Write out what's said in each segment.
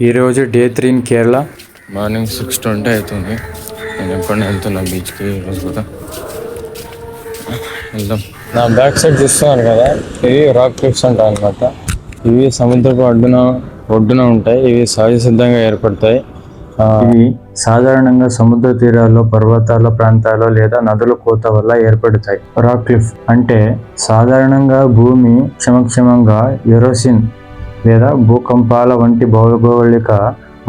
ఈరోజు day 3 in Kerala. Morning 6:20 అవుతుంది. నేను ఎప్పుడు వెళ్తున్నా బీచ్కి ఈరోజు కూడా వెళ్దాం. నా బ్యాక్ సైడ్ చూస్తున్నాను కదా, ఇవి రాక్ క్లిఫ్స్ అంటారు అనమాట. ఇవి సముద్రపు ఒడ్డున ఉంటాయి. ఇవి సహజ సిద్ధంగా ఏర్పడతాయి. ఇవి సాధారణంగా సముద్ర తీరాల్లో, పర్వతాల ప్రాంతాల్లో లేదా నదుల కోత వల్ల ఏర్పడతాయి. రాక్ క్లిఫ్ అంటే సాధారణంగా భూమి క్షమక్షమంగా ఎరోసిన్ లేదా భూకంపాల వంటి భౌగోళిక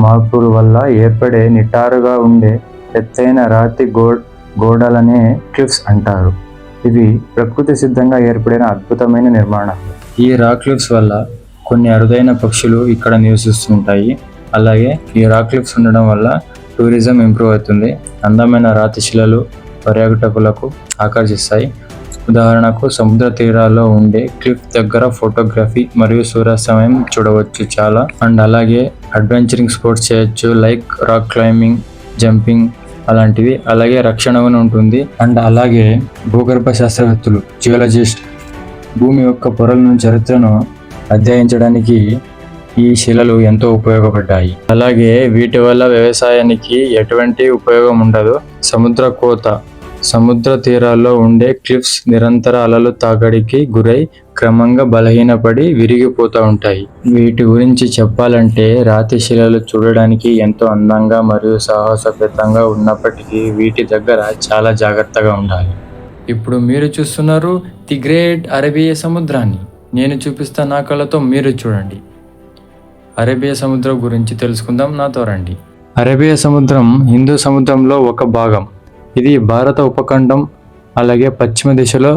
మార్పుల వల్ల ఏర్పడే నిటారుగా ఉండే ఎత్తైన రాతి గోడలనే క్లిఫ్స్ అంటారు. ఇవి ప్రకృతి సిద్ధంగా ఏర్పడిన అద్భుతమైన నిర్మాణాలు. ఈ రాక్ క్లిఫ్స్ వల్ల కొన్ని అరుదైన పక్షులు ఇక్కడ నివసిస్తుంటాయి. అలాగే ఈ రాక్ క్లిఫ్స్ ఉండడం వల్ల టూరిజం ఇంప్రూవ్ అవుతుంది. అందమైన రాతి శిలలు పర్యాటకులకు ఆకర్షిస్తాయి. ఉదాహరణకు సముద్ర తీరాల్లో ఉండే క్లిఫ్ దగ్గర ఫోటోగ్రఫీ మరియు సూర్యాస్తమయం చూడవచ్చు చాలా. అండ్ అలాగే అడ్వెంచరింగ్ స్పోర్ట్స్ చేయొచ్చు, లైక్ రాక్ క్లైంబింగ్, జంపింగ్ అలాంటివి. అలాగే రక్షణ ఉంటుంది. అండ్ అలాగే భూగర్భ శాస్త్రవేత్తలు, జియోలజిస్ట్ భూమి యొక్క పొరల చరిత్రను అధ్యయించడానికి ఈ శిలలు ఎంతో ఉపయోగపడ్డాయి. అలాగే వీటి వల్ల వ్యవసాయానికి ఎటువంటి ఉపయోగం ఉండదు. సముద్ర కోత, సముద్ర తీరాల్లో ఉండే క్లిఫ్స్ నిరంతర అలలు తాకిడికి గురై క్రమంగా బలహీనపడి విరిగిపోతూ ఉంటాయి. వీటి గురించి చెప్పాలంటే రాతి శిలలు చూడడానికి ఎంతో అందంగా మరియు సాహసోపేతంగా ఉన్నప్పటికీ వీటి దగ్గర చాలా జాగ్రత్తగా ఉండాలి. ఇప్పుడు మీరు చూస్తున్నారు ది గ్రేట్ అరేబియా సముద్రాన్ని. నేను చూపిస్తా నా కళ్ళతో, మీరు చూడండి. అరేబియా సముద్రం గురించి తెలుసుకుందాం, నాతో రండి. అరేబియా సముద్రం హిందూ సముద్రంలో ఒక భాగం. ఇది భారత ఉపఖండం అలాగే పశ్చిమ దిశలో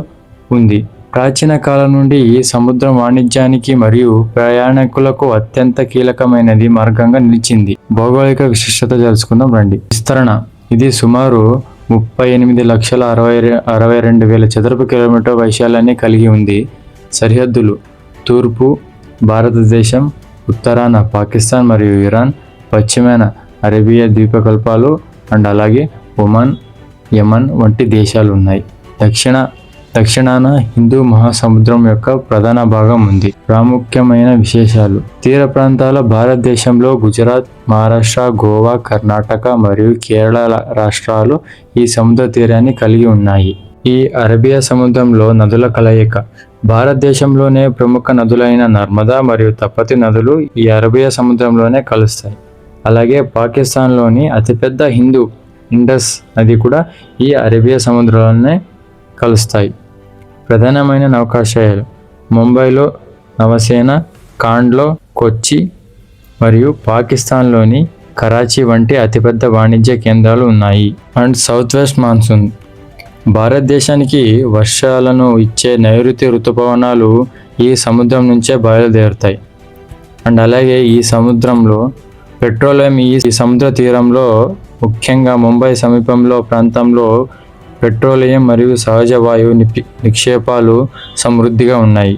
ఉంది. ప్రాచీన కాలం నుండి ఈ సముద్రం వాణిజ్యానికి మరియు ప్రయాణికులకు అత్యంత కీలకమైనది మార్గంగా నిలిచింది. భౌగోళిక విశిష్టత తెలుసుకుందాం రండి. విస్తరణ: ఇది సుమారు 38,62,000 చదరపు కిలోమీటర్ వైశాల్యాన్ని కలిగి ఉంది. సరిహద్దులు: తూర్పు భారతదేశం, ఉత్తరాన పాకిస్తాన్ మరియు ఇరాన్, పశ్చిమాన అరేబియా ద్వీపకల్పాలు అండ్ అలాగే ఒమాన్, యమన్ వంటి దేశాలు ఉన్నాయి. దక్షిణాన హిందూ మహాసముద్రం యొక్క ప్రధాన భాగం ఉంది. ప్రాముఖ్యమైన విశేషాలు: తీర ప్రాంతాల భారతదేశంలో గుజరాత్, మహారాష్ట్ర, గోవా, కర్ణాటక మరియు కేరళ రాష్ట్రాలు ఈ సముద్ర తీరాన్ని కలిగి ఉన్నాయి. ఈ అరేబియా సముద్రంలో నదుల కలయిక. భారతదేశంలోనే ప్రముఖ నదులైన నర్మదా మరియు తపతి నదులు ఈ అరేబియా సముద్రంలోనే కలుస్తాయి. అలాగే పాకిస్తాన్లోని అతిపెద్ద ఇండస్ నది కూడా ఈ అరేబియా సముద్రంలోనే కలుస్తాయి. ప్రధానమైన నౌకాశ్రయాలు: ముంబైలో నవసేన, కాండ్లో కొచ్చి మరియు పాకిస్తాన్లోని కరాచీ వంటి అతిపెద్ద వాణిజ్య కేంద్రాలు ఉన్నాయి. అండ్ సౌత్ వెస్ట్ మాన్సూన్: భారతదేశానికి వర్షాలను ఇచ్చే నైరుతి ఋతుపవనాలు ఈ సముద్రం నుంచే బయలుదేరుతాయి. అండ్ అలాగే ఈ సముద్రంలో పెట్రోలియం ఈ సముద్ర తీరంలో ముఖ్యంగా ముంబై సమీపంలో ప్రాంతంలో పెట్రోలియం మరియు సహజ వాయువు నిక్షేపాలు సమృద్ధిగా ఉన్నాయి.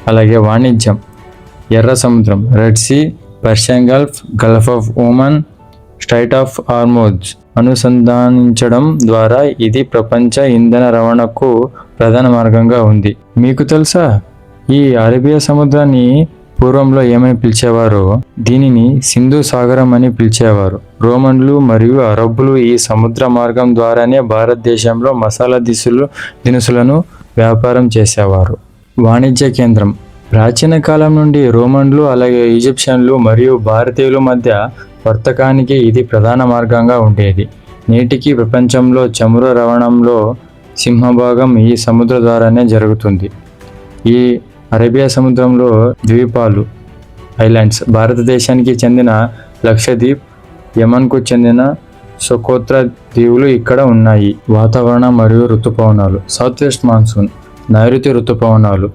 అలాగే వాణిజ్యం: ఎర్ర సముద్రం, Red Sea, Persian Gulf, Gulf of Oman, strait of Hormuz అనుసంధానించడం ద్వారా ఇది ప్రపంచ ఇంధన రవాణాకు ప్రధాన మార్గంగా ఉంది. మీకు తెలుసా ఈ అరేబియా సముద్రాన్ని పూర్వంలో ఏమని పిలిచేవారో? దీనిని సింధు సాగరం అని పిలిచేవారు. రోమన్లు మరియు అరబ్బులు ఈ సముద్ర మార్గం ద్వారానే భారతదేశంలో మసాలా దినుసులను వ్యాపారం చేసేవారు. వాణిజ్య కేంద్రం: ప్రాచీన కాలం నుండి రోమన్లు అలాగే ఈజిప్షియన్లు మరియు భారతీయుల మధ్య వర్తకానికి ఇది ప్రధాన మార్గంగా ఉండేది. నేటికి ప్రపంచంలో చమురు రవాణాలో సింహభాగం ఈ సముద్ర ద్వారానే జరుగుతుంది. ఈ అరేబియా సముద్రంలో ద్వీపాలు, ఐలాండ్స్: భారతదేశానికి చెందిన లక్షద్వీప్, యమన్కు చెందిన సోకోత్రా దీవులు ఇక్కడ ఉన్నాయి. వాతావరణం మరియు ఋతుపవనాలు: సౌత్ వెస్ట్ మాన్సూన్, నైరుతి ఋతుపవనాలు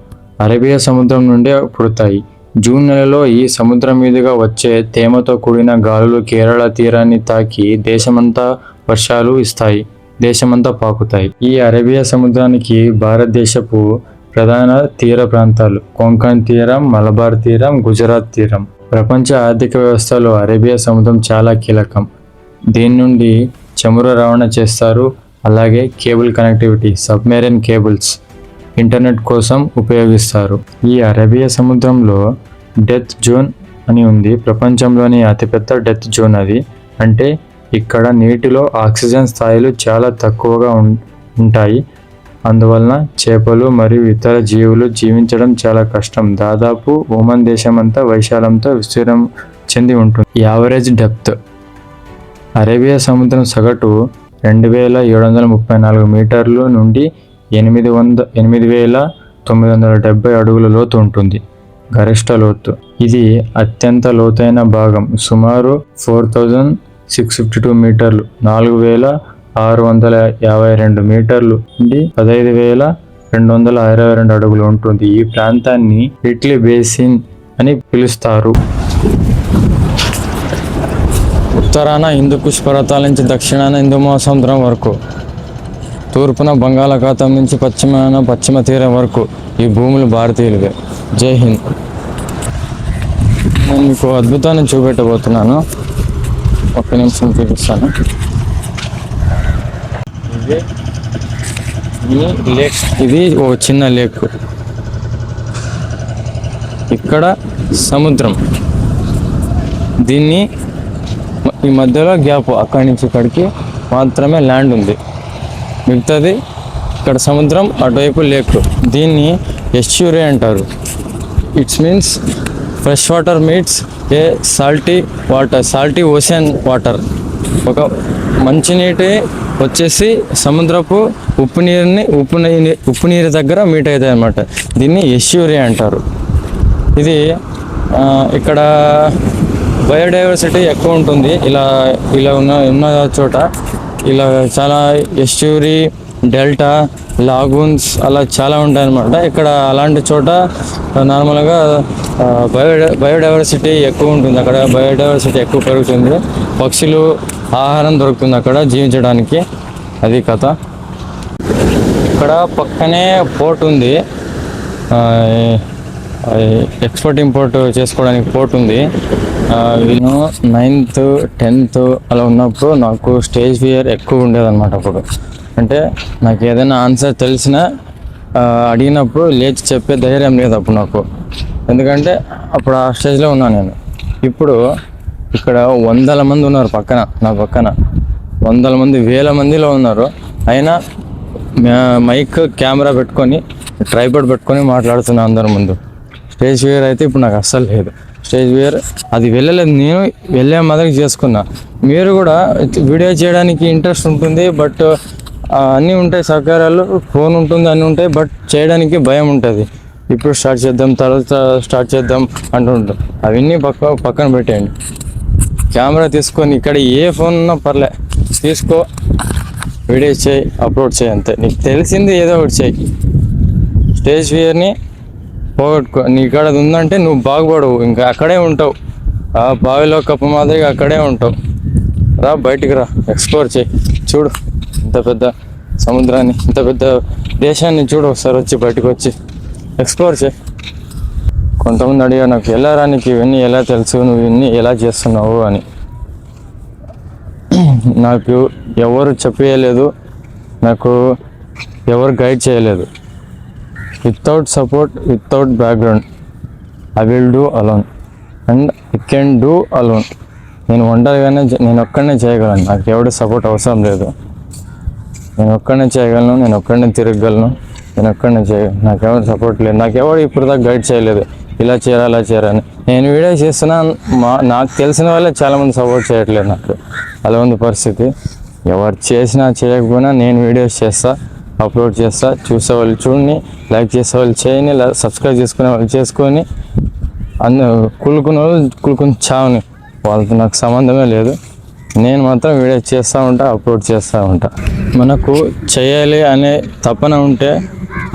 అరేబియా సముద్రం నుండే పుడతాయి. జూన్ నెలలో ఈ సముద్రం మీదుగా వచ్చే తేమతో కూడిన గాలులు కేరళ తీరాన్ని తాకి దేశమంతా వర్షాలు ఇస్తాయి, దేశమంతా పాకుతాయి. ఈ అరేబియా సముద్రానికి భారతదేశపు ప్రధాన తీర ప్రాంతాలు: కొంకణ్ తీరం, మలబార్ తీరం, గుజరాత్ తీరం. ప్రపంచ ఆర్థిక వ్యవస్థలో అరేబియా సముద్రం చాలా కీలకం. దీని నుండి చమురు రవాణా చేస్తారు. అలాగే cable connectivity, submarine cables internet కోసం ఉపయోగిస్తారు. ఈ అరేబియా సముద్రంలో డెత్ జోన్ అని ఉంది. ప్రపంచంలోని అతిపెద్ద డెత్ జోన్ అది. అంటే ఇక్కడ నీటిలో ఆక్సిజన్ స్థాయిలు చాలా తక్కువగా ఉంటాయి. అందువలన చేపలు మరియు ఇతర జీవులు జీవించడం చాలా కష్టం. దాదాపు ఒమన్ దేశమంతా వైశాల్యంతో విస్తీర్ణం చెంది ఉంటుంది. యావరేజ్ డెప్త్ అరేబియా సముద్రం సగటు 2734 మీటర్లు నుండి 8970 అడుగుల లోతు ఉంటుంది. గరిష్ట లోతు ఇది అత్యంత లోతైన భాగం సుమారు 4652 మీటర్లు 4652 మీటర్లు నుండి 15262 అడుగులు ఉంటుంది. ఈ ప్రాంతాన్ని ఇట్లీ బేసిన్ అని పిలుస్తారు. ఉత్తరాన హిందూకుష్ పర్వతాల నుంచి దక్షిణాన హిందూ మహాసముద్రం వరకు, తూర్పున బంగాళాఖాతం నుంచి పశ్చిమ తీరం వరకు ఈ భూములు భారతీయులవే. జై హింద్. నేను మీకు అద్భుతాన్ని చూపెట్టబోతున్నాను. ఒక్క నిమిషం చూపిస్తాను. ఇది ఓ చిన్న లేక్. ఇక్కడ సముద్రం, దీన్ని ఈ మధ్యలో గ్యాప్, అక్కడి నుంచి ఇక్కడికి మాత్రమే ల్యాండ్ ఉంది. మిగతాది ఇక్కడ సముద్రం, అటువైపు లేక్. దీన్ని ఎస్చ్యూరీ అంటారు. It's means fresh water meets a salty water, salty ocean water. ఒక మంచినీటి వచ్చేసి సముద్రపు ఉప్పు నీరు దగ్గర మీట్ అవుతాయి అన్నమాట. దీన్ని ఎస్చ్యూరీ అంటారు. ఇది ఇక్కడ బయోడైవర్సిటీ ఎక్కువ ఉంటుంది. ఇలా ఉన్న చోట ఇలా చాలా ఎస్చ్యూరీ, డెల్టా, లాగూన్స్ అలా చాలా ఉంటాయి అన్నమాట. ఇక్కడ అలాంటి చోట నార్మల్గా బయోడైవర్సిటీ ఎక్కువ ఉంటుంది. అక్కడ బయోడైవర్సిటీ ఎక్కువ పెరుగుతుంది. పక్షులు ఆహారం దొరుకుతుంది అక్కడ జీవించడానికి. అది కథ. ఇక్కడ పక్కనే పోర్ట్ ఉంది. ఎక్స్పోర్ట్ ఇంపోర్ట్ చేసుకోవడానికి పోర్ట్ ఉంది. నేను 9th 10th అలా ఉన్నప్పుడు నాకు స్టేజ్ ఫియర్ ఎక్కువ ఉండేదన్నమాట. అప్పుడు అంటే నాకు ఏదైనా ఆన్సర్ తెలిసినా అడిగినప్పుడు లేచి చెప్పే ధైర్యం లేదు అప్పుడు నాకు. ఎందుకంటే అప్పుడు ఆ స్టేజ్లో ఉన్నాను నేను. ఇప్పుడు ఇక్కడ 100 మంది ఉన్నారు నా పక్కన 100 మంది, 1000 మందిలో ఉన్నారు. అయినా మైక్, కెమెరా పెట్టుకొని, ట్రైపాడ్ పెట్టుకొని మాట్లాడుతున్నా అందరి ముందు. స్టేజ్ ఫియర్ అయితే ఇప్పుడు నాకు అస్సలు లేదు. స్టేజ్ ఫియర్ అది వెళ్ళలేదు. నేను వెళ్ళే మాదిరి చేసుకున్నా. మీరు కూడా వీడియో చేయడానికి ఇంట్రెస్ట్ ఉంటుంది, బట్ అన్నీ ఉంటాయి సౌకర్యాలు, ఫోన్ ఉంటుంది, అన్నీ ఉంటాయి, బట్ చేయడానికి భయం ఉంటుంది. ఇప్పుడు స్టార్ట్ చేద్దాం, తర్వాత స్టార్ట్ చేద్దాం అంటుంటాం. అవన్నీ పక్కన పెట్టేయండి. కెమెరా తీసుకొని ఇక్కడ ఏ ఫోన్ ఉన్నా పర్లే, తీసుకో, వీడియో చేయి, అప్లోడ్ చేయి, అంతే. నీకు తెలిసింది ఏదో ఒకటి చేయి. స్టేజ్ ఫియర్ని పోగొట్టుకో. నీ ఇక్కడ అది ఉందంటే నువ్వు బాగుపడవు, ఇంకా అక్కడే ఉంటావు. ఆ బావిలో కప్ప మాదిరిగా అక్కడే ఉంటావు. రా, బయటికి రా, ఎక్స్ప్లోర్ చేయి. చూడు ఇంత పెద్ద సముద్రాన్ని, ఇంత పెద్ద దేశాన్ని చూడు. ఒకసారి వచ్చి బయటకు వచ్చి ఎక్స్ప్లోర్ చేయి. కొంతమంది అడిగారు నాకు, ఎలా రా నీకు ఇవన్నీ ఎలా తెలుసు, నువ్వు ఇవన్నీ ఎలా చేస్తున్నావు అని. నాకు ఎవరు చెప్పలేదు, నాకు ఎవరు గైడ్ చేయలేదు. Without support, without background, I will do alone and I can do alone. నేను ఒంటరిగానే, నేను ఒక్కడనే చేయగలను. నాకు ఎవరి సపోర్ట్ అవసరం లేదు. నేను ఒక్కడనే చేయగలను, నేను ఒక్కడనే తిరగగలను, నేను ఒక్కడనే చేయగలను. నాకు ఎవరు సపోర్ట్ లేదు. నాకు ఎవరు ఇప్పుడు దాకా గైడ్ చేయలేదు, ఇలా చేయరా అలా చేయరా అని. నేను వీడియో చేస్తున్నా, నాకు తెలిసిన వాళ్ళే చాలామంది సపోర్ట్ చేయట్లేదు నాకు. అలా ఉంది పరిస్థితి. ఎవరు చేసినా చేయకపోయినా నేను వీడియోస్ చేస్తా, అప్లోడ్ చేస్తా. చూసే వాళ్ళు చూడండి, లైక్ చేసే వాళ్ళు చేయని, సబ్స్క్రైబ్ చేసుకునే వాళ్ళు చేసుకొని, కులుకుని చావని, వాళ్ళతో నాకు సంబంధమే లేదు. నేను మాత్రం వీడియో చేస్తూ ఉంటా, అప్లోడ్ చేస్తూ ఉంటా. మనకు చేయాలి అనే తపన ఉంటే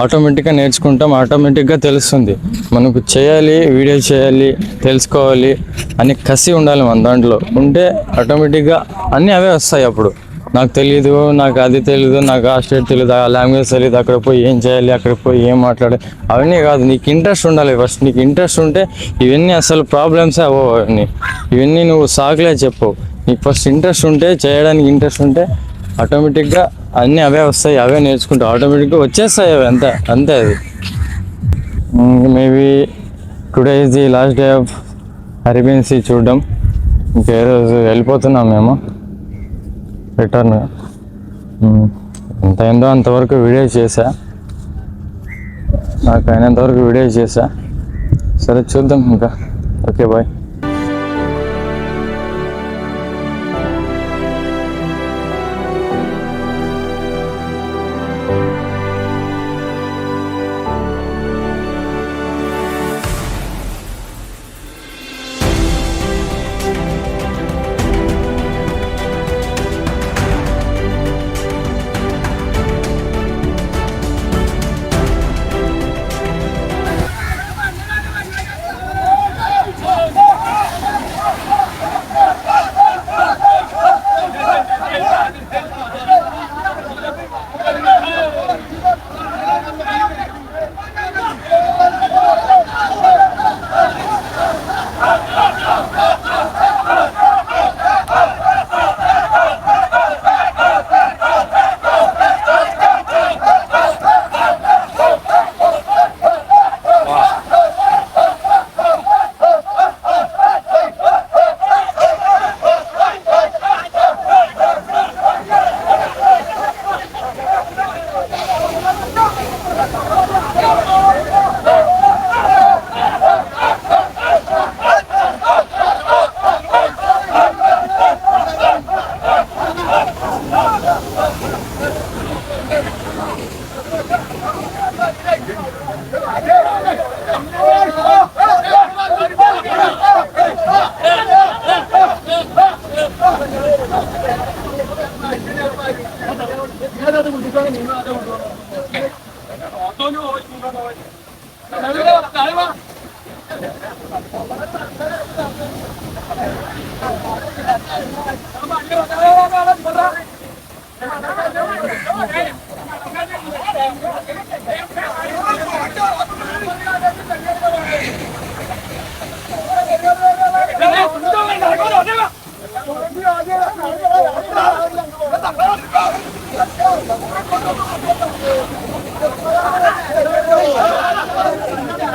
ఆటోమేటిక్గా నేర్చుకుంటాం, ఆటోమేటిక్గా తెలుస్తుంది. మనకు చేయాలి, వీడియో చేయాలి, తెలుసుకోవాలి అని కసి ఉండాలి మన దాంట్లో. ఉంటే ఆటోమేటిక్గా అన్నీ అవే వస్తాయి. అప్పుడు నాకు తెలీదు, నాకు అది తెలీదు, నాకు ఆ స్టేట్ తెలీదు, ఆ లాంగ్వేజ్ తెలీదు, అక్కడ పోయి ఏం చేయాలి, అక్కడ పోయి ఏం మాట్లాడాలి, అవన్నీ కాదు. నీకు ఇంట్రెస్ట్ ఉండాలి ఫస్ట్. నీకు ఇంట్రెస్ట్ ఉంటే ఇవన్నీ అసలు ప్రాబ్లమ్సే అవ్వవు. ఇవన్నీ నువ్వు సాకులే చెప్పవు. నీకు ఫస్ట్ ఇంట్రెస్ట్ ఉంటే, చేయడానికి ఇంట్రెస్ట్ ఉంటే ఆటోమేటిక్గా అన్నీ అవే వస్తాయి, అవే నేర్చుకుంటావు, ఆటోమేటిక్గా వచ్చేస్తాయి అవి. అంతే అది. Maybe today is the last day of Arabian Sea చూడడం. ఇంకా ఏ రోజు వెళ్ళిపోతున్నాం మేము రిటర్న్. ఎంత అయిందో అంతవరకు వీడియో చేశా, నాకు అయినంతవరకు వీడియో చేశా. సరే చూద్దాం ఇంకా. Okay bye.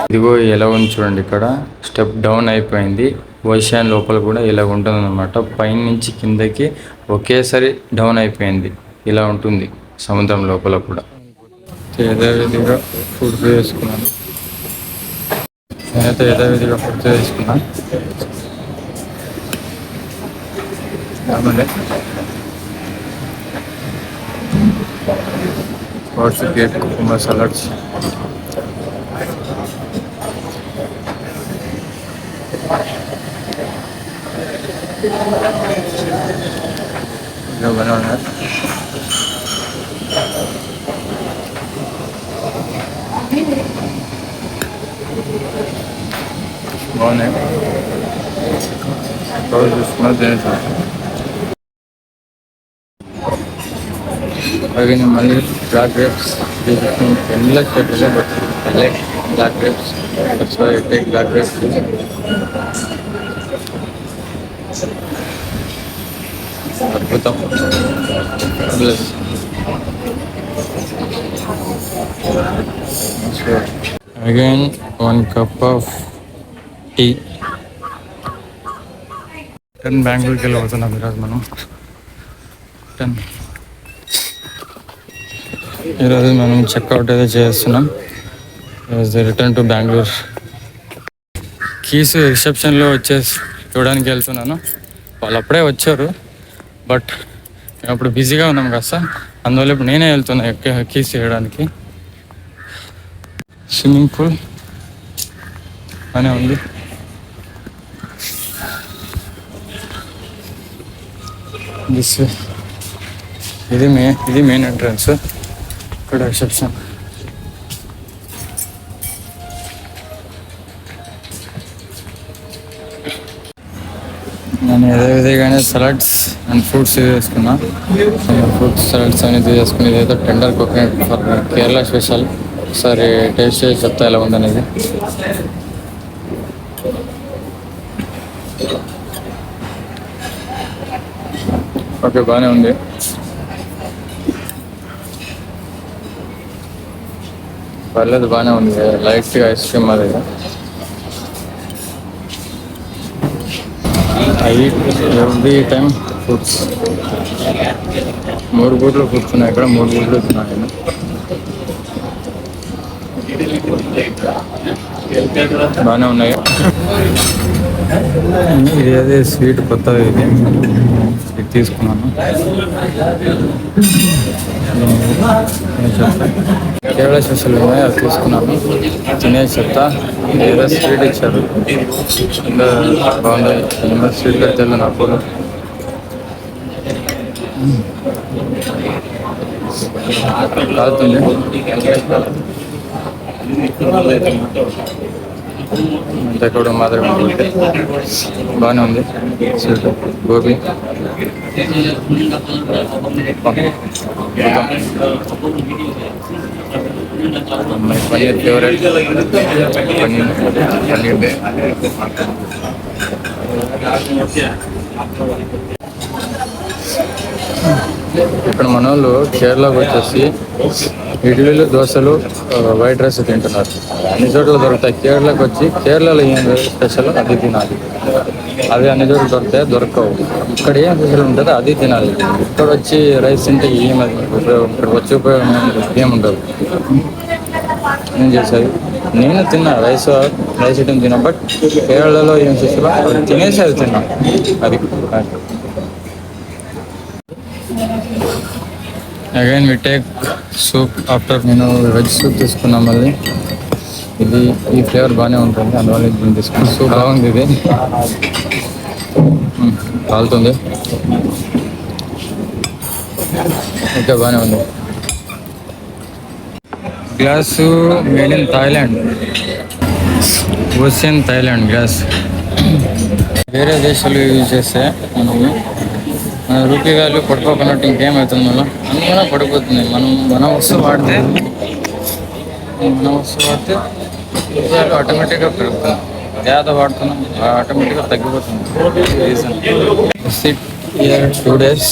ఇదిగో ఎలా ఉంది చూడండి, ఇక్కడ స్టెప్ డౌన్ అయిపోయింది. ఓషన్ లోపల కూడా ఇలా ఉంటుంది అనమాట. పైన నుంచి కిందకి ఒకేసారి డౌన్ అయిపోయింది. ఇలా ఉంటుంది సముద్రం లోపల కూడా. యథావిధిగా ఫుడ్ చేసుకున్నాను. నేనైతే యథావిధిగా ఫుడ్ చేసుకున్నాను. గేట్ కుకుంబర్ సలాడ్స్, बनाना బాగున్నాయి. రోజు చూసుకున్నా తినేసాను. అలాగే మళ్ళీ బ్లాక్ గ్రేప్స్ ಎಲ್ಲ ಸ್ಟೇಟಲ್ಲಿ but I like black grapes. That's why I take black grapes. అద్భుతం. Again 1 cup of tea. బెంగళూరుకి వెళ్ళి అవుతున్నాం ఈరోజు మనం. ఈరోజు మనం చెక్అవుట్ అయితే చేస్తున్నాం. Return to Bengaluru. కీస్ రిసెప్షన్లో వచ్చేసి చూడడానికి వెళ్తున్నాను. వాళ్ళు అప్పుడే వచ్చారు, బట్ మేము అప్పుడు బిజీగా ఉన్నాం కదా సార్, అందువల్ల ఇప్పుడు నేనే వెళ్తున్నా కీస్ చేయడానికి. స్విమ్మింగ్ పూల్ అనే ఉంది. ఇది మెయిన్ ఎంట్రన్స్. ఇక్కడ రిసెప్షన్. నేను విధంగానే సలాడ్స్ అండ్ ఫ్రూట్స్ తీసుకున్నా. ఫ్రూట్స్ సలాడ్స్ అనేది తీసుకుని, ఇదైతే tender coconut for Kerala special. ఒకసారి టేస్ట్ చేసి చెప్తా ఎలా ఉందనేది. ఓకే, బాగానే ఉంది. పర్లేదు, బాగానే ఉంది. లైట్గా ఐస్ క్రీమ్ అది. I every time foods. 3 పూట్లు కూర్చున్నాయి ఇక్కడ, 3 పూట్లు తిన్నాను నేను. బాగానే ఉన్నాయి. ఇది అదే స్వీట్ కొత్తగా ఇది తీసుకున్నాను. కేరళ స్పెషల్ ఉన్నాయి, అది తీసుకున్నాను. తినేసి చెప్తా. ఏదో స్వీట్ ఇచ్చారు, ఇంకా బాగుంది. స్వీట్ కడితే నాకు కాలుతుంది. అంతా కూడా మాదిరిగా ఉంటుంది, బాగానే ఉంది. Sweet gobi paneer favourite. పన్నీర్ ఇక్కడ మన వాళ్ళు కేరళకు వచ్చేసి ఇడ్లీలు, దోశలు, వైట్ రైస్ తింటున్నారు. అన్ని చోట్ల దొరుకుతాయి. కేరళకు వచ్చి కేరళలో ఏం స్పెషల్ అది తినాలి. అవి అన్ని చోట్ల దొరుకుతాయి, దొరకవు. ఇక్కడ ఏం స్పెషల్ ఉంటుందో అది తినాలి. ఇక్కడ వచ్చి రైస్ తింటే ఏమది ఇక్కడ వచ్చి ఉపయోగం ఏముండదు. ఏం చేసేది, నేను తిన్నా రైస్ ఐటమ్ తిన్నా. బట్ కేరళలో ఏం స్పెషల్ అది తినేసి అది తిన్నా. అది again we take soup after. నేను వెజ్ సూప్ తీసుకున్నాం. మళ్ళీ ఈ ఫ్లేవర్ బాగానే ఉంటుంది, అందువల్ల దీన్ని తీసుకున్నాను. సూప్ బాగుంది. ఇది కాలుతుంది, ఇంకా బాగానే ఉంది. Glass made in Thailand, ocean Thailand glass. వేరే దేశాలు యూజ్ చేస్తే మనము రూపీ వాల్యూ పడిపోకున్నట్టు ఇంకేమవుతుంది, అందువల్ల పడిపోతుంది. మన వస్తువు వాడితే రూపీ వాల్యూ ఆటోమేటిక్గా పెరుగుతుంది. ఏదో వాడుతున్నాం ఆటోమేటిక్గా తగ్గిపోతుంది. Reason 2 days.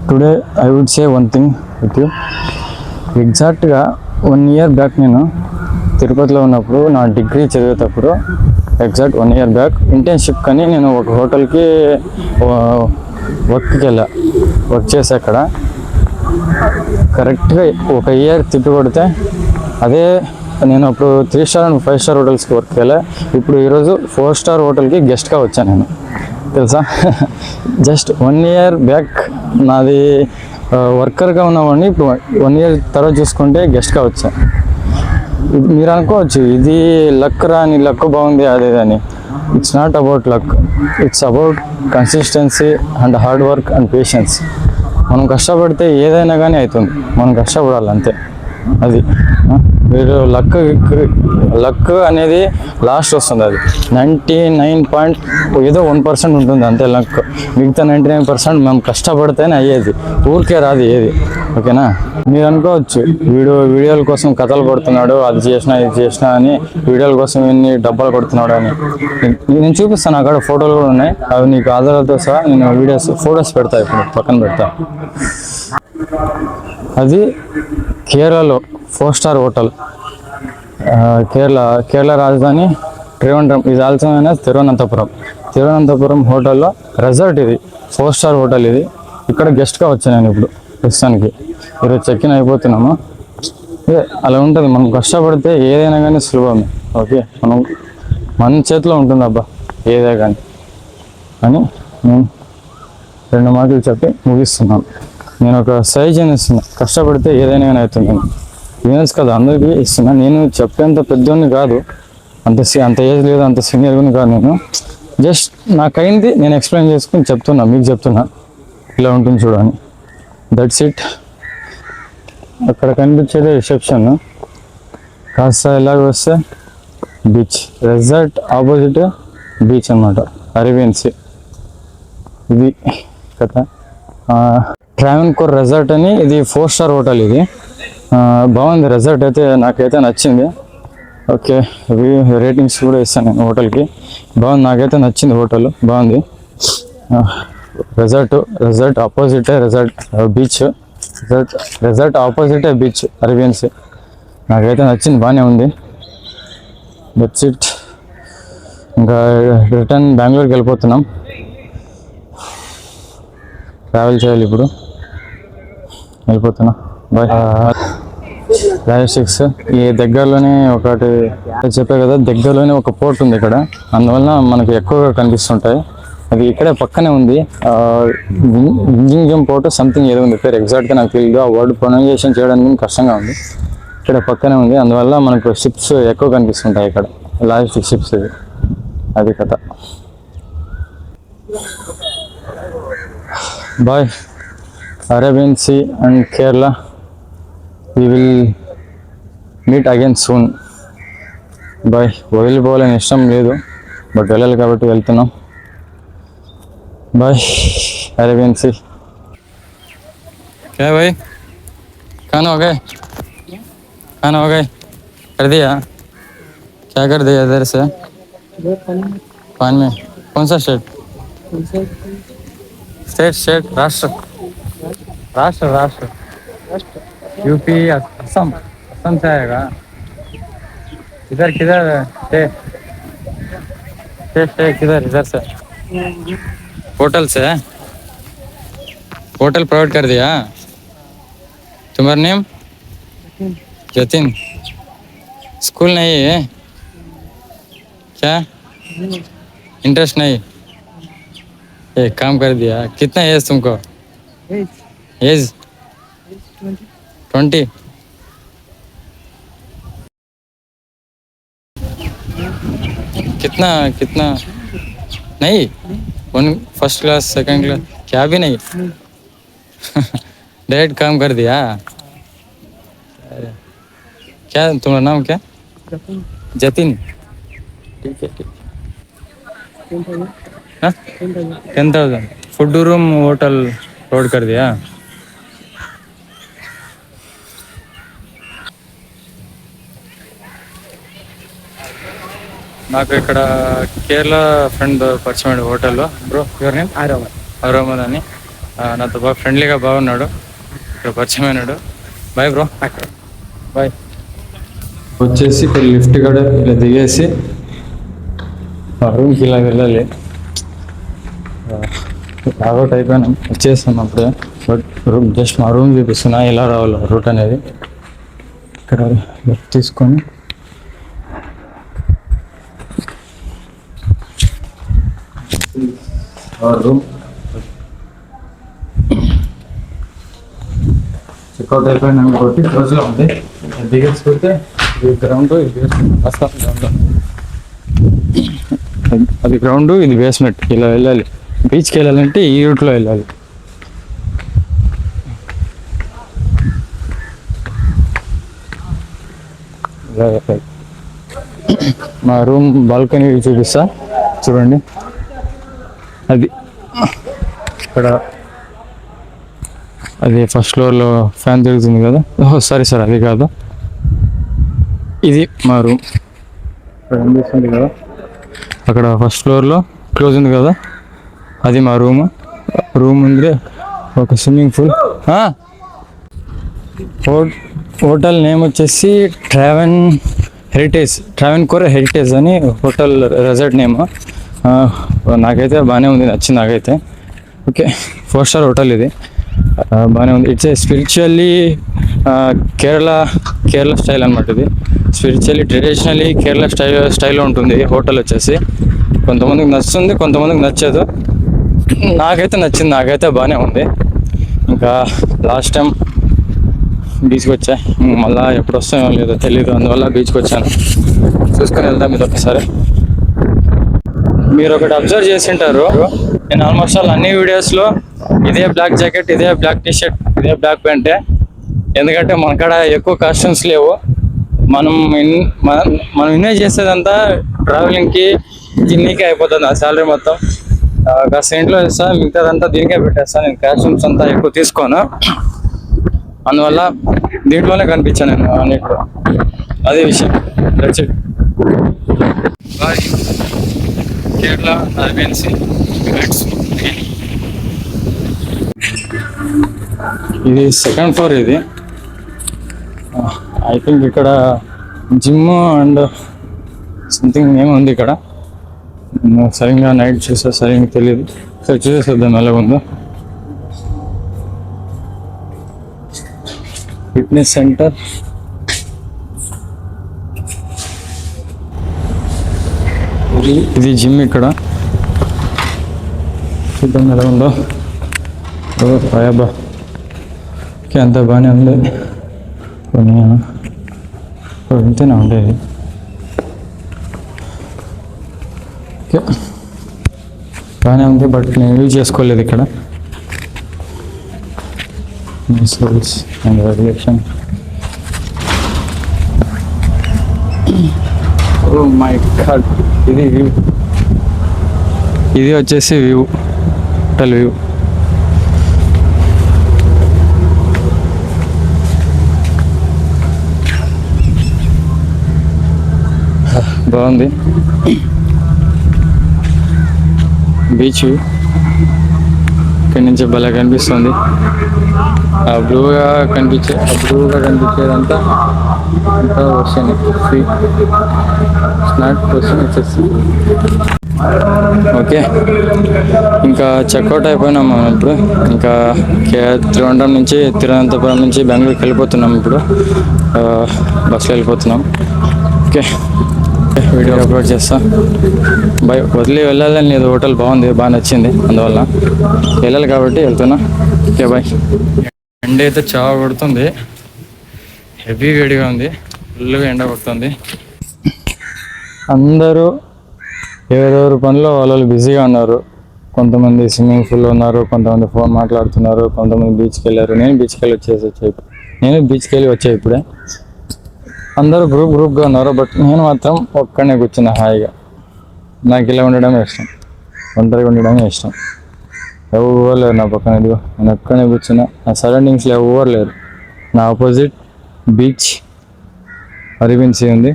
Today I would say one thing with you. ఎగ్జాక్ట్గా 1 year బ్యాక్ నేను తిరుపతిలో ఉన్నప్పుడు, నా డిగ్రీ చదివేటప్పుడు, ఎగ్జాక్ట్ 1 year బ్యాక్ ఇంటర్న్షిప్ కానీ నేను ఒక హోటల్కి వర్క్కి వెళ్ళా. వర్క్ చేసా అక్కడ. కరెక్ట్గా 1 year తిప్పి కొడితే అదే నేను అప్పుడు 3 star అండ్ 5 star హోటల్స్కి వర్క్ వెళ్ళా. ఇప్పుడు ఈరోజు 4 star హోటల్కి గెస్ట్గా వచ్చాను నేను, తెలుసా. జస్ట్ 1 year బ్యాక్ నాది వర్కర్గా ఉన్నవాడిని, ఇప్పుడు 1 year తర్వాత చూసుకుంటే గెస్ట్గా వచ్చాను. మీరు అనుకోవచ్చు ఇది లక్ రాని, లక్ బాగుంది అదేదని. It's not about luck, it's about consistency and hard work and patience. మనం కష్టపడితే ఏదైనా కానీ అవుతుంది, మనం కష్టపడాలి అంతే. అది మీరు లక్ అనేది లాస్ట్ వస్తుంది. అది 99.1% ఉంటుంది అంతే లక్. మిగతా 99% మనం కష్టపడితేనే అయ్యేది, ఊరికే రాదు ఏది. ఓకేనా. మీరు అనుకోవచ్చు వీడియోల కోసం కథలు కొడుతున్నాడు, అది చేసినా ఇది చేసినా అని, వీడియోల కోసం ఎన్ని డబ్బాలు కొడుతున్నాడు అని. నేను చూపిస్తాను, అక్కడ ఫోటోలు కూడా ఉన్నాయి. అవి నీకు ఆధారాలతో సహా నేను ఫొటోస్ పెడతా, ఇప్పుడు పక్కన పెడతా. అది కేరళలో 4 star హోటల్. కేరళ రాజధాని ట్రివండ్రం. ఇది ఆల్సో తిరువనంతపురం హోటల్లో రెసార్ట్. ఇది 4 star హోటల్. ఇది ఇక్కడ గెస్ట్గా వచ్చాను నేను ఇప్పుడు ప్రస్తుతానికి. ఈరోజు చెక్-ఇన్ అయిపోతున్నాము. అలా ఉంటుంది, మనం కష్టపడితే ఏదైనా కానీ సులభమే. ఓకే, మన చేతిలో ఉంటుంది అబ్బా ఏదే కానీ అని నేను 2 మాటలు చెప్పి ముగిస్తున్నాను. నేను ఒక సజెషన్ ఇస్తున్నా, కష్టపడితే ఏదైనా కానీ అవుతుంది. బిజినెస్ కదా, అందరికీ ఇస్తున్నా. నేను చెప్పేంత పెద్దోడిని కాదు, అంత ఏజ్ లేదు, అంత సీనియర్ కూడా కాదు. నేను జస్ట్ నాకైంది నేను ఎక్స్ప్లెయిన్ చేసుకుని చెప్తున్నా, మీకు చెప్తున్నా ఇలా ఉంటుంది చూడని. That's it. అక్కడ కనిపించేది రిసెప్షన్. కాస్త ఇలాగ వస్తే బీచ్, రెసార్ట్ ఆపోజిట్ బీచ్ అనమాట, అరేబియన్ సీ. ఇది కదా ట్రావెన్కోర్ రెసార్ట్ అని. ఇది 4 star హోటల్. ఇది బాగుంది రెసార్ట్ అయితే, నాకైతే నచ్చింది. ఓకే, రేటింగ్స్ కూడా ఇస్తాను నేను హోటల్కి. బాగుంది, నాకైతే నచ్చింది హోటల్, బాగుంది. రెసార్ట్ ఆపోజిటే బీచ్, రెసార్ట్ ఆపోజిటే బీచ్, అరేబియన్ సీ. నాకైతే నచ్చింది, బాగానే ఉంది. That's it. ఇంకా రిటర్న్ బెంగళూరుకి వెళ్ళిపోతున్నాం. ట్రావెల్ చేయాలి ఇప్పుడు. వెళ్ళిపోతున్నా. బాయ్. లాజిస్టిక్స్ ఈ దగ్గరలోనే ఒకటి చెప్పే కదా, దగ్గరలోనే ఒక పోర్ట్ ఉంది ఇక్కడ. అందువల్ల మనకు ఎక్కువగా కనిపిస్తుంటాయి. అది ఇక్కడే పక్కనే ఉంది. వింజింగ్జమ్ పోర్ట్ సంథింగ్ ఏదో ఉంది పేరు, ఎగ్జాక్ట్గా నాకు తెలియదు. ఆ వర్డ్ ప్రొనౌన్సియేషన్ చేయడానికి కష్టంగా ఉంది. ఇక్కడ పక్కనే ఉంది, అందువల్ల మనకు షిప్స్ ఎక్కువ కనిపిస్తుంటాయి ఇక్కడ. లాజిస్టిక్ షిప్స్ ఇది, అది కథ. Bye. Arabian sea and Kerala, we will meet again soon. Bye. వదిలిపోవాలని ఇష్టం లేదు, బట్ వెళ్ళాలి కాబట్టి వెళ్తున్నాం. బాయ్. Arabian sea. क्या भाई, खाना हो गए? खाना हो गए? कर दिया? क्या कर दिया इधर से? पान में कौन सा स्टेट? स्टेट राष्ट्र राष्ट्र राष्ट्र यूपी असम. असम से आएगा. किधर किधर स्टे स्टे किधर? इधर से होटल से. होटल प्रोवाइड कर दिया. तुम्हारा नेम? जतिन. स्कूल नहीं है क्या? इंटरेस्ट नहीं? एक काम कर दिया. कितना एज तुमको? एज 20. कितना कितना नहीं? One first class second class क्या भी नहीं? डायरेक्ट काम कर दिया. क्या तुम्हारा नाम क्या? जतिन. ठीक है ठीक. 10,000 फूड रूम होटल प्रोवाइड कर दिया. నాకు ఇక్కడ కేరళ ఫ్రెండ్ పరిచయం హోటల్లో. Bro your name? అరోమద్ అని. నాతో బాగా ఫ్రెండ్లీగా బాగున్నాడు, ఇక్కడ పరిచయం అయినాడు. Bye bro. బాయ్. వచ్చేసి ఇక్కడ లిఫ్ట్ కూడా ఇలా దిగేసి మా రూమ్కి ఇలా వెళ్ళాలి. లాగౌట్ అయిపోయినాం, వచ్చేస్తాం అప్పుడే. బట్ రూమ్ జస్ట్ మా రూమ్ చూపిస్తున్నా ఎలా రావాలి రూట్ అనేది. ఇక్కడ లెఫ్ట్ తీసుకొని రూమ్ చెక్అవుట్ అయిపోయినా కాబట్టి క్లోజ్లో ఉంది. దిగేసి పెడితే ఇది గ్రౌండ్, ఇది గ్రౌండ్, అది గ్రౌండ్, ఇది బేస్మెంట్. ఇలా వెళ్ళాలి. బీచ్కి వెళ్ళాలంటే ఈ రూట్లో వెళ్ళాలి. ఇలా వెళ్ళాలి. మా రూమ్ బాల్కనీ చూపిస్తా చూడండి. అది ఇక్కడ అది ఫస్ట్ ఫ్లోర్లో ఫ్యాన్ తిరుగుతుంది కదా. సారీ సార్, అది కాదు, ఇది మా రూమ్. ఇక్కడ కనిపిస్తుంది కదా, అక్కడ ఫస్ట్ ఫ్లోర్లో క్లోజ్ ఉంది కదా, అది మా రూమ్. రూమ్ ఉంది ఒక స్విమ్మింగ్ పూల్. హోటల్ నేమ్ వచ్చేసి ట్రావెన్కోర్ హెరిటేజ్ అని హోటల్ రెసార్ట్ నేమ్. నాకైతే బాగానే ఉంది, నచ్చింది నాకైతే. ఓకే, 4 స్టార్ హోటల్ ఇది, బాగానే ఉంది. It's a spiritually Kerala style అనమాట. ఇది స్పిరిచువల్లీ ట్రెడిషనల్లీ కేరళ స్టైల్లో ఉంటుంది హోటల్ వచ్చేసి. కొంతమందికి నచ్చుతుంది, కొంతమందికి నచ్చదు. నాకైతే నచ్చింది, నాకైతే బాగానే ఉంది. ఇంకా లాస్ట్ టైం బీచ్కి వచ్చా, మళ్ళీ ఎప్పుడు వస్తామో లేదో తెలీదు, అందువల్ల బీచ్కి వచ్చాను. చూసుకొని వెళ్దాం ఇది ఒకసారి. మీరు ఒకటి అబ్జర్వ్ చేసింటారు, నేను ఆల్మోస్ట్ ఆల్ అన్ని వీడియోస్లో ఇదే బ్లాక్ జాకెట్, ఇదే బ్లాక్ టీ షర్ట్, ఇదే బ్లాక్ ప్యాంటే. ఎందుకంటే మన కాడ ఎక్కువ కాస్ట్యూమ్స్ లేవు. మనం ఇన్వెస్ట్ చేసేదంతా ట్రావెలింగ్కి, తిన్నీకే అయిపోతుంది ఆ శాలరీ మొత్తం. కాస్త ఇంట్లో వేస్తా, మిగతాదంతా దీనికే పెట్టేస్తాను. నేను కాస్ట్యూమ్స్ అంతా ఎక్కువ తీసుకోను, అందువల్ల దీంట్లోనే కనిపించాను నేను అన్నిట్లో. అదే విషయం. That's it. Bye. Kerala Arabian Sea. ఇది సెకండ్ ఫ్లోర్. ఇది ఐ థింక్ ఇక్కడ జిమ్ అండ్ సంథింగ్ ఏమో ఉంది ఇక్కడ. సరిగ్గా నైట్ చూసా సరిగ్గా తెలియదు. సరే చూసేద్దాం ఎలా ఉందో. ఫిట్నెస్ సెంటర్, ఇది జిమ్. ఇక్కడ చూద్దాం ఎలా ఉందో. అయ్యబ్బా, ఓకే అంత బాగానే ఉంది. కొన్ని ఇంతేనా ఉండేది. ఓకే బాగానే ఉంది, బట్ నేను యూజ్ చేసుకోలేదు ఇక్కడ. Missiles and radiation. Oh my god, ఇది వ్యూ. ఇది వచ్చేసి వ్యూ, హోటల్ వ్యూ. బాగుంది. బీచ్ ఇక్కడి నుంచి భలే కనిపిస్తుంది. ఆ బ్లూగా కనిపించేదంతా ఇంకా ఓషన్. నాట్ ఓషన్, వచ్చేసి ఓకే. ఇంకా చెక్అవుట్ అయిపోయినాం మనం ఇప్పుడు. ఇంకా త్రివండ్రం నుంచి తిరువనంతపురం నుంచి బెంగళూరుకి వెళ్ళిపోతున్నాం ఇప్పుడు. బస్సులో వెళ్ళిపోతున్నాం. ఓకే, వీడియో అప్లోడ్ చేస్తా. బాయ్. వదిలి వెళ్ళాలని లేదు, హోటల్ బాగుంది, బాగా నచ్చింది, అందువల్ల వెళ్ళాలి కాబట్టి వెళ్తున్నా. Okay bye. ఎండ అయితే చాలా కొడుతుంది, హెవీ వేడిగా ఉంది, ఫుల్గా ఎండ కొడుతుంది. అందరూ ఎవరెవరు పనిలో వాళ్ళు బిజీగా ఉన్నారు. కొంతమంది స్విమ్మింగ్ పూల్లో ఉన్నారు, కొంతమంది ఫోన్ మాట్లాడుతున్నారు, కొంతమంది బీచ్కి వెళ్ళారు. నేను బీచ్కి వెళ్ళి వచ్చాయి ఇప్పుడే. అందరూ గ్రూప్గా ఉన్నారు, బట్ నేను మాత్రం ఒక్కడనే కూర్చున్నా హాయిగా. నాకు ఇలా ఉండడమే ఇష్టం, ఒంటరిగా ఉండడమే ఇష్టం. ఎవరు లేరు నా పక్కన. ఇదిగో నేను ఒక్కడనే కూర్చున్నా, నా సరౌండింగ్స్లో ఎవరు లేరు. నా ఆపోజిట్ బీచ్, అరవింద్ సీ ఉంది.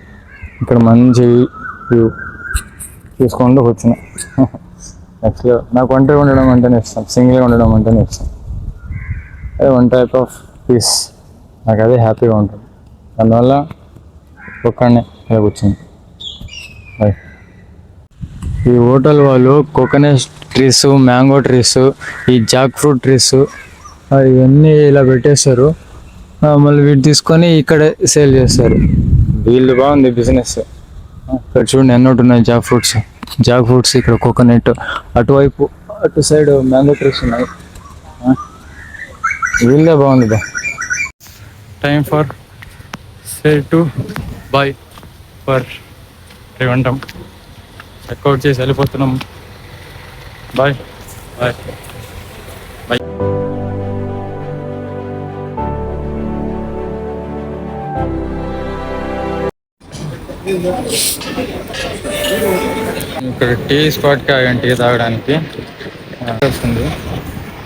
ఇక్కడ మంచి వ్యూ చూసుకుంటూ కూర్చున్నా. యాక్చువల్గా నాకు ఒంటరిగా ఉండడం అంటేనే ఇష్టం, సింగిల్గా ఉండడం అంటేనే ఇష్టం. అదే వన్ టైప్ ఆఫ్ పీస్, నాకు అదే హ్యాపీగా ఉంటుంది. దానివల్ల ఒక్కడనే ఇలా కూర్చుంది. ఈ హోటల్ వాళ్ళు కోకోనట్ ట్రీస్, మ్యాంగో ట్రీస్, ఈ జాక్ ఫ్రూట్ ట్రీస్ ఇవన్నీ ఇలా పెట్టేస్తారు. మళ్ళీ వీటి తీసుకొని ఇక్కడే సేల్ చేస్తారు. వీళ్ళు బాగుంది బిజినెస్. ఇక్కడ చూడండి ఎన్ని ఉన్నాయి జాక్ ఫ్రూట్స్. ఇక్కడ కోకోనట్, అటువైపు అటు సైడ్ మ్యాంగో ట్రీస్ ఉన్నాయి. వీళ్ళే బాగుంది బా. Time for say to bye for Trivandrum. Check out చేసి వెళ్ళిపోతున్నాం. Bye bye bye. ఇక్కడ టీ స్పాట్కి ఆగాను టీ తాగడానికి. వస్తుంది.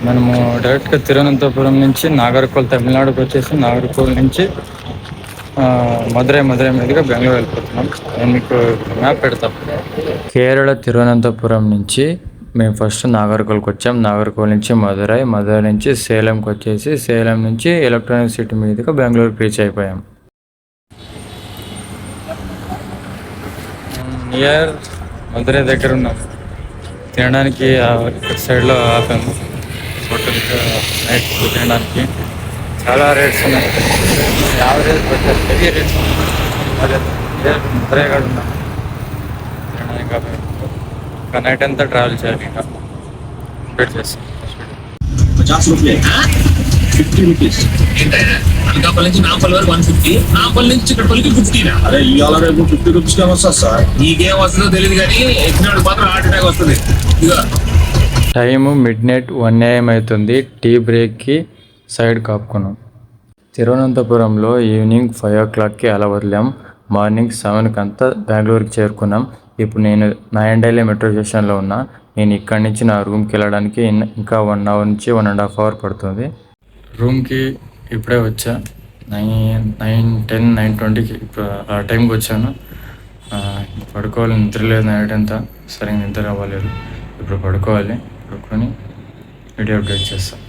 మనము డైరెక్ట్గా తిరువనంతపురం నుంచి నాగర్కోల్, తమిళనాడుకి వచ్చేసి నాగర్కోల్ నుంచి మదురై మీదుగా బెంగళూరు వెళ్ళిపోతున్నాం. నేను మీకు మ్యాప్ పెడతాం. కేరళ తిరువనంతపురం నుంచి మేము ఫస్ట్ నాగర్కోల్కి వచ్చాం. నాగర్కోల్ నుంచి మదురై నుంచి సేలంకి వచ్చేసి, సేలం నుంచి ఎలక్ట్రానిక్ సిటీ మీదుగా బెంగళూరుకి రీచ్ అయిపోయాం. నియర్ మదురై దగ్గర ఉన్నాం. తినడానికి సైడ్లో ఆపాము హోటల్. నైట్ ఫుడ్ తినడానికి చాలా రేట్స్ ఉన్నాయి. యావరేజ్ బడ్జెట్ హెవీ రేట్స్ ఉన్నాయి. మదురై కూడా ఉన్నాం తినడానికి. ఇంకా నైట్ అంతా ట్రావెల్ చేయాలి. ఇంకా వెయిట్ చేస్తాం. 50 रुपये 50 रुपीस అనకాపల్లి నుంచి నాంపల్లి వరకు 150, నాంపల్లి నుంచి చిక్కడపల్లికి 50. అరే ఇవాళ రేపు 50 రూపీస్ కి వస్తుంది సార్. నీకేం వస్తుందో తెలియదు కానీ ఎక్కినాడు మాత్రం హార్ట్ అటాక్ వస్తుంది. ఇదిగో టైము మిడ్నైట్ 1 AM అవుతుంది. టీ బ్రేక్కి సైడ్ కాపుకున్నాం. తిరువనంతపురంలో ఈవినింగ్ 5 o'clockకి అలా వదిలాం. మార్నింగ్ 7కి అంతా బెంగళూరుకి చేరుకున్నాం. ఇప్పుడు నేను నాయండేలి మెట్రో స్టేషన్లో ఉన్నా. నేను ఇక్కడి నుంచి నా రూమ్కి వెళ్ళడానికి ఇంకా 1 hour నుంచి 1.5 hours పడుతుంది. రూమ్కి ఇప్పుడే వచ్చా. 9:10, 9:20కి ఇప్పుడు ఆ టైంకి వచ్చాను. పడుకోవాలి, నిద్ర లేదు నైట్ అంతా, సరిగ్గా నిద్ర అవ్వలేదు. ఇప్పుడు పడుకోవాలి. పడుకొని వీడియో అప్డేట్ చేస్తాం.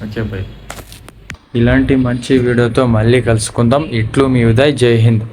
Okay bye. ఇలాంటి మంచి వీడియోతో మళ్ళీ కలుసుకుందాం. ఇట్లు మీ ఉదయ్. జై హింద్.